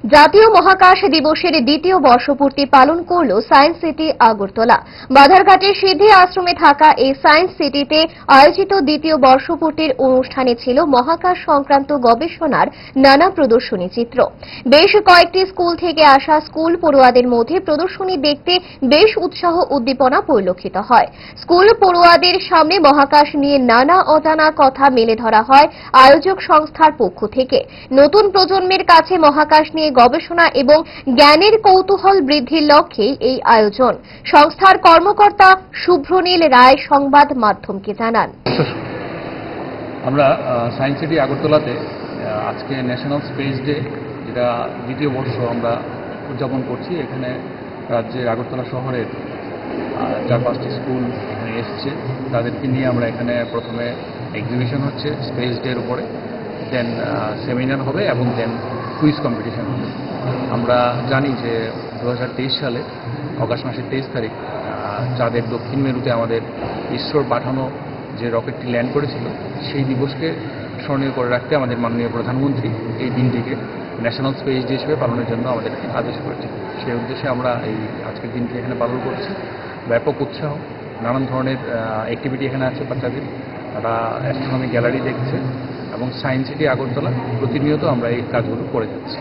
জাতীয় মহাকাশ দিবসের দ্বিতীয় বর্ষপূর্তি পালন করল সায়েন্স সিটি আগরতলা। বাধারঘাটের সিদ্ধি আশ্রমে থাকা এই সায়েন্স সিটিতে আয়োজিত দ্বিতীয় বর্ষপূর্তির অনুষ্ঠানে ছিল মহাকাশ সংক্রান্ত গবেষণার নানা প্রদর্শনী চিত্র। বেশ কয়েকটি স্কুল থেকে আসা স্কুল পড়ুয়াদের মধ্যে প্রদর্শনী দেখতে বেশ উৎসাহ উদ্দীপনা পরিলক্ষিত হয়। স্কুল পড়ুয়াদের সামনে মহাকাশ নিয়ে নানা অজানা কথা মেলে ধরা হয় আয়োজক সংস্থার পক্ষ থেকে। নতুন প্রজন্মের কাছে মহাকাশ নিয়ে গবেষণা এবং জ্ঞানের কৌতূহল বৃদ্ধির লক্ষ্যে এই আয়োজন। সংস্থার কর্মকর্তা শুভ্রনীল রায় সংবাদ মাধ্যমকে জানান, আমরা সায়েন্স সিটি আগরতলাতে আজকে ন্যাশনাল স্পেস ডে, যেটা দ্বিতীয় বর্ষ আমরা উদযাপন করছি। এখানে রাজ্যের আগরতলা শহরের 4-5টি স্কুল এখানে এসছে। তাদেরকে নিয়ে আমরা এখানে প্রথমে এক্সিবিশন হচ্ছে স্পেস ডের উপরে, দেন সেমিনার হবে এবং দেন কুইজ কম্পিটিশন হবে। আমরা জানি যে 2023 সালে অগাস্ট মাসের 23 তারিখ চাঁদের দক্ষিণ মেরুতে আমাদের ইসরোর পাঠানো যে রকেটটি ল্যান্ড করেছিল, সেই দিবসকে স্মরণীয় করে রাখতে আমাদের মাননীয় প্রধানমন্ত্রী এই দিনটিকে ন্যাশনাল স্পেস ডে হিসেবে পালনের জন্য আমাদেরকে আদেশ করেছে। সেই উদ্দেশ্যে আমরা এই আজকের দিনটি এখানে পালন করছি। ব্যাপক উৎসাহ, নানান ধরনের অ্যাক্টিভিটি এখানে আছে। বাচ্চাদের তারা অ্যাস্ট্রোনমি গ্যালারি দেখছে এবং সায়েন্স সিটি আগরতলা প্রতিনিয়ত আমরা এই কাজগুলো করে যাচ্ছি।